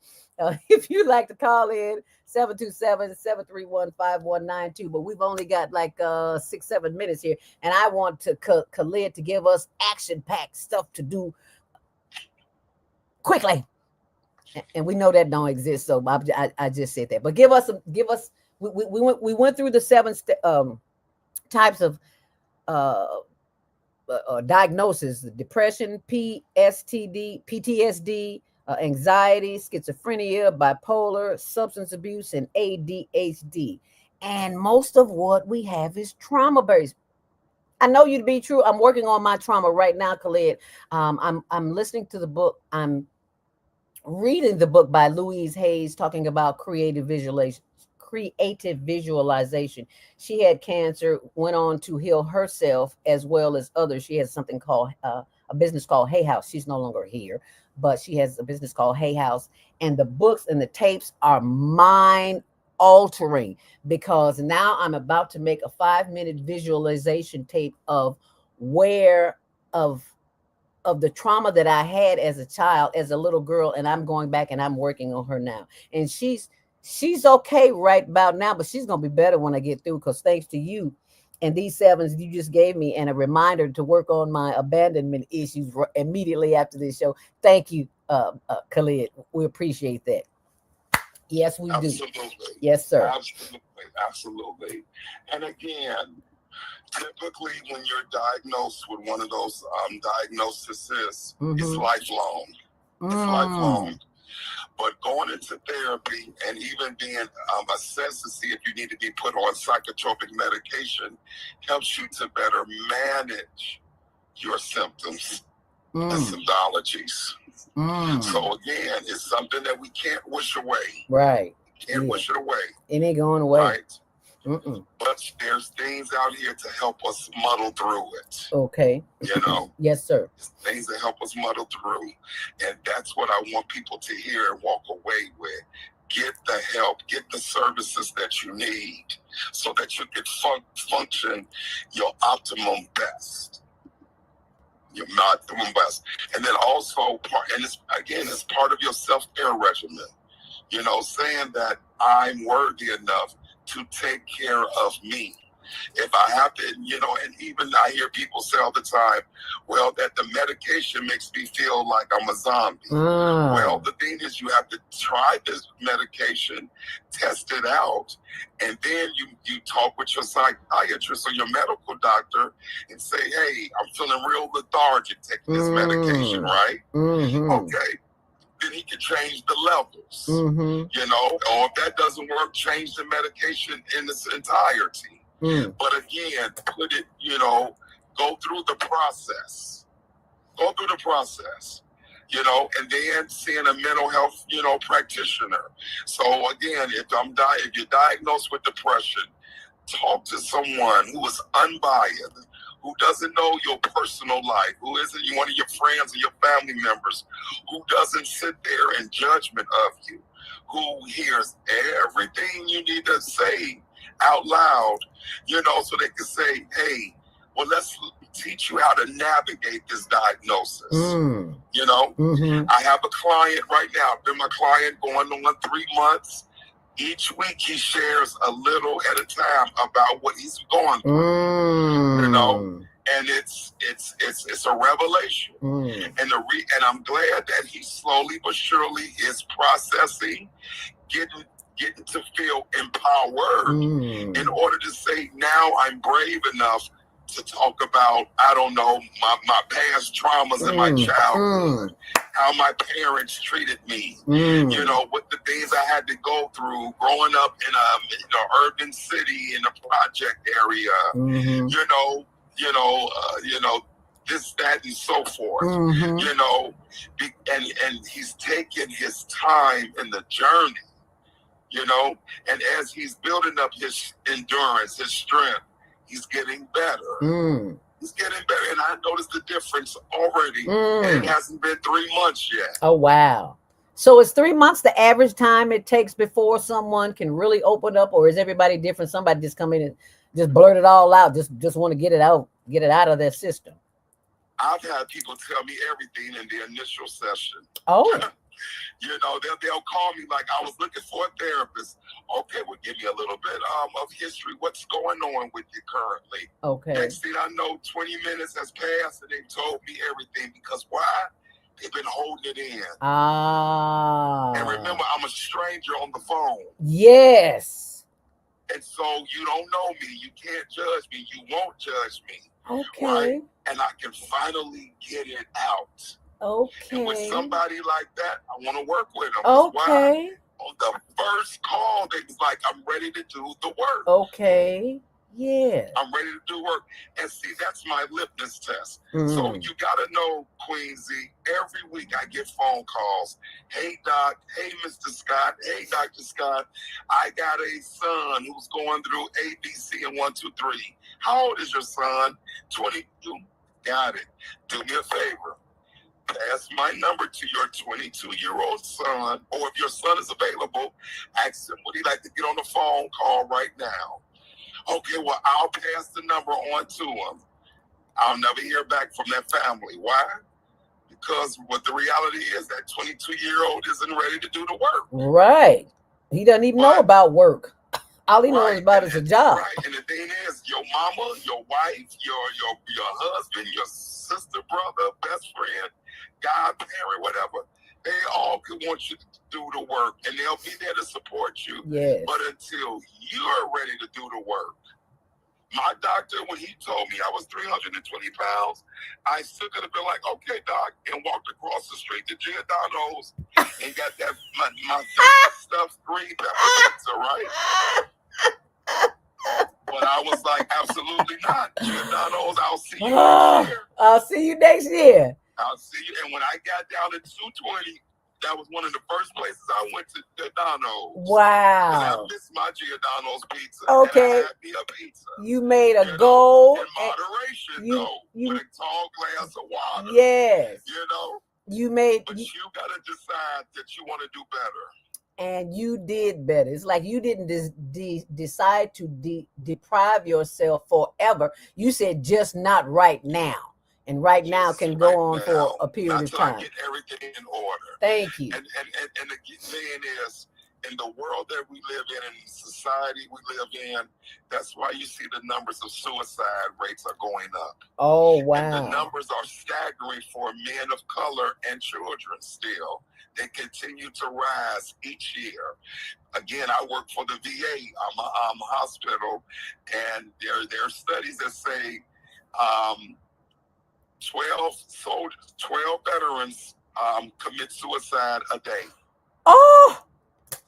If you'd like to call in, 727-731-5192. But we've only got like 6-7 minutes here, and I want to Khalid to give us action-packed stuff to do quickly. And we know that don't exist, so I just said that. But give us. We went through the 7 types of diagnosis: depression, PTSD, anxiety, schizophrenia, bipolar, substance abuse, and ADHD. And most of what we have is trauma based. I know you to be true. I'm working on my trauma right now, Khalid. I'm listening to the book. I'm reading the book by Louise Hayes talking about creative visualization. She had cancer, went on to heal herself as well as others. She has something called a business called Hay House. She's no longer here, but she has a business called Hay House. And the books and the tapes are mind altering, because now I'm about to make a 5-minute visualization tape of where of the trauma that I had as a child, as a little girl, and I'm going back and I'm working on her now. And she's okay right about now, but she's gonna be better when I get through, because thanks to you and these 7s you just gave me, and a reminder to work on my abandonment issues immediately after this show. Thank you, Khalid. We appreciate that. Yes, we Absolutely. do. Yes, sir. Absolutely. And again, typically when you're diagnosed with one of those diagnoses, it's lifelong. It's lifelong. But going into therapy and even being assessed to see if you need to be put on psychotropic medication helps you to better manage your symptoms and symptomologies. So again, it's something that we can't wish away. Right. Can't wish it away. It ain't going away. Right. But there's things out here to help us muddle through it. Okay. Yes, sir. Things that help us muddle through. And that's what I want people to hear and walk away with. Get the help, get the services that you need so that you can function your optimum best. Your optimum best. And then also, it's part of your self-care regimen. Saying that I'm worthy enough to take care of me. If I have to, and even I hear people say all the time, well, that the medication makes me feel like I'm a zombie. Well, the thing is, you have to try this medication, test it out, and then you talk with your psychiatrist or your medical doctor and say, hey, I'm feeling real lethargic taking this medication, right? Okay. Then he can change the levels, or if that doesn't work, change the medication in its entirety. But again, put it, go through the process. And then seeing a mental health, practitioner. So again, if you're diagnosed with depression, talk to someone who is unbiased, who doesn't know your personal life, who isn't one of your friends or your family members, who doesn't sit there in judgment of you, who hears everything you need to say out loud, so they can say, hey, well, let's teach you how to navigate this diagnosis. I have a client right now, been my client going on 3 months. Each week he shares a little at a time about what he's going through, and it's a revelation. And I'm glad that he slowly but surely is processing, getting to feel empowered in order to say, now I'm brave enough to talk about, I don't know, my past traumas in my childhood, how my parents treated me, what the things I had to go through growing up in a urban city in a project area, this, that, and so forth, and he's taken his time in the journey, and as he's building up his endurance, his strength, He's getting better. Mm. He's getting better, and I noticed the difference already. And it hasn't been 3 months yet. Oh, wow. So is 3 months the average time it takes before someone can really open up, or is everybody different? Somebody just come in and just blurt it all out, just want to get it out of their system. I've had people tell me everything in the initial session. Oh. You know, they'll call me like, I was looking for a therapist. Okay, well, give me a little bit of history. What's going on with you currently? Okay. Next thing I know, 20 minutes has passed and they've told me everything. Because why? They've been holding it in. Ah. And remember, I'm a stranger on the phone. Yes. And so you don't know me. You can't judge me. You won't judge me. Okay. Right? And I can finally get it out. Okay. And with somebody like that, I want to work with them. Okay. Why? On the first call, they was like, I'm ready to do the work. Okay. Yeah. I'm ready to do work. And see, that's my litmus test. Mm. So you got to know, Queen Z, every week I get phone calls. Hey, Doc. Hey, Mr. Scott. Hey, Dr. Scott. I got a son who's going through A, B, C, and 1, 2, 3. How old is your son? 22. Got it. Do me a favor. Pass my number to your 22-year-old son, or if your son is available, ask him, would he like to get on the phone call right now? Okay, well, I'll pass the number on to him. I'll never hear back from that family. Why? Because what the reality is, that 22-year-old isn't ready to do the work. Right. He doesn't even know about work. All he knows about is a job. Right. And the thing is, your mama, your wife, your husband, your sister, brother, best friend, godparent, whatever, they all could want you to do the work, and they'll be there to support you. Yes. But until you're ready to do the work, my doctor, when he told me I was 320 pounds, I still could have been like, okay, doc, and walked across the street to Giordano's and got that my favorite stuffed green pepper pizza, right? But I was like, absolutely not. Giordano's, I'll see you next year. I'll see you next year. I'll see you. And when I got down to 220, that was one of the first places I went to Giordano's. Wow. And I missed my Giordano's pizza. Okay. And I had me a pizza. You made a goal. In moderation, with a tall glass of water. Yes. You know? But you got to decide that you want to do better. And you did better. It's like you didn't decide to deprive yourself forever. You said just not right now. And right now can go on for a period of time. Get everything in order. Thank you. And the thing is, in the world that we live in the society we live in, that's why you see the numbers of suicide rates are going up. Oh, wow. And the numbers are staggering for men of color and children still. They continue to rise each year. Again, I work for the VA. I'm a hospital, and there are studies that say 12 veterans commit suicide a day. Oh!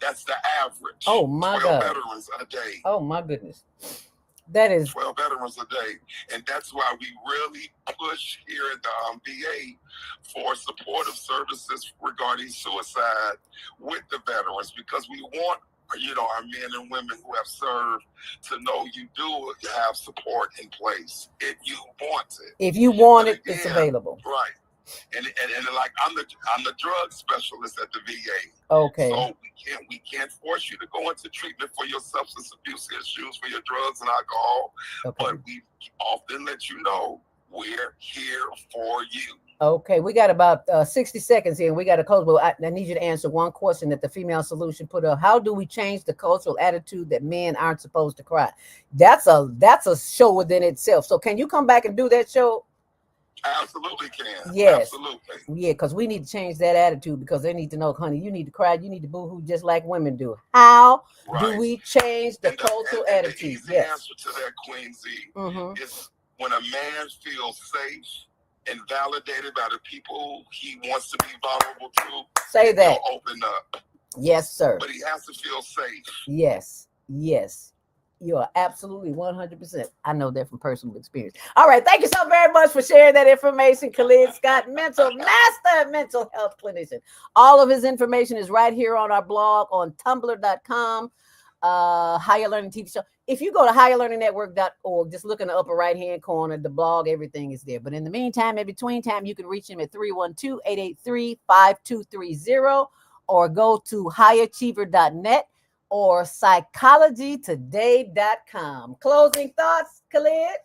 That's the average. Oh, my 12 God. veterans a day. Oh, my goodness. That is 12 veterans a day. And that's why we really push here at the VA for supportive services regarding suicide with the veterans, because we want, our men and women who have served to know you do have support in place if you want it. If you want it, it's available. Right. And like I'm the drug specialist at the VA. Okay. So we can't force you to go into treatment for your substance abuse issues, for your drugs and alcohol. Okay. But we often let you know we're here for you. Okay, we got about 60 seconds here, and we got to close. But I need you to answer one question that the Female Solution put up. How do we change the cultural attitude that men aren't supposed to cry? That's a show within itself. So can you come back and do that show? Absolutely can. Yes. Absolutely. Yeah, because we need to change that attitude, because they need to know, honey, you need to cry, you need to boo-hoo just like women do. How do we change the cultural attitude? The easy answer to that, Queen Z, is when a man feels safe and validated by the people he wants to be vulnerable to. Say that. He'll open up. Yes, sir. But he has to feel safe. Yes. You are absolutely 100%. I know that from personal experience. All right. Thank you so very much for sharing that information, Khald Scott, mental health clinician. All of his information is right here on our blog on tumblr.com. Higher Learning TV Show. if you go to higherlearningnetwork.org, just look in the upper right-hand corner, the blog, everything is there. But in the meantime, in between time, you can reach him at 312-883-5230 or go to higherachiever.net or psychologytoday.com. Closing thoughts, Khalid?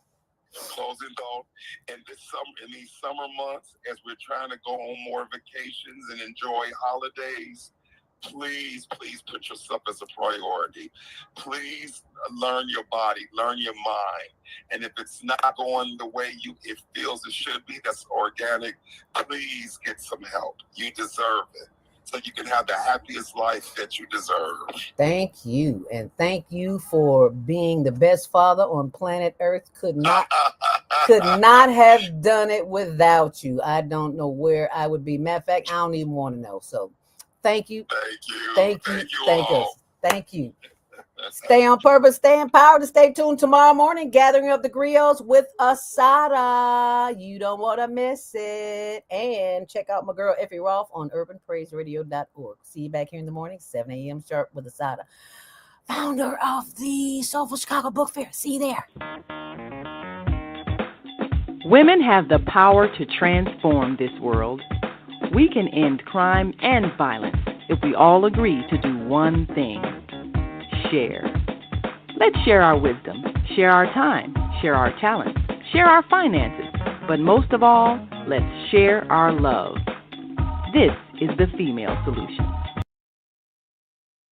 Closing thought, in these summer months, as we're trying to go on more vacations and enjoy holidays, please put yourself as a priority. Please learn your body, learn your mind. And if it's not going the way it feels it should be, that's organic, please get some help. You deserve it. So you can have the happiest life that you deserve. Thank you. And thank you for being the best father on planet Earth. Could not have done it without you. I don't know where I would be. Matter of fact, I don't even want to know. So thank you. Thank you. Stay on purpose, stay empowered, and stay tuned tomorrow morning. Gathering of the Griots with Asada. You don't want to miss it. And check out my girl Effie Rolfe on urbanpraiseradio.org. See you back here in the morning, 7 a.m. sharp with Asada, founder of the Soulful Chicago Book Fair. See you there. Women have the power to transform this world. We can end crime and violence if we all agree to do one thing: share. Let's share our wisdom, share our time, share our talents, share our finances, but most of all, let's share our love. This is the Female Solution.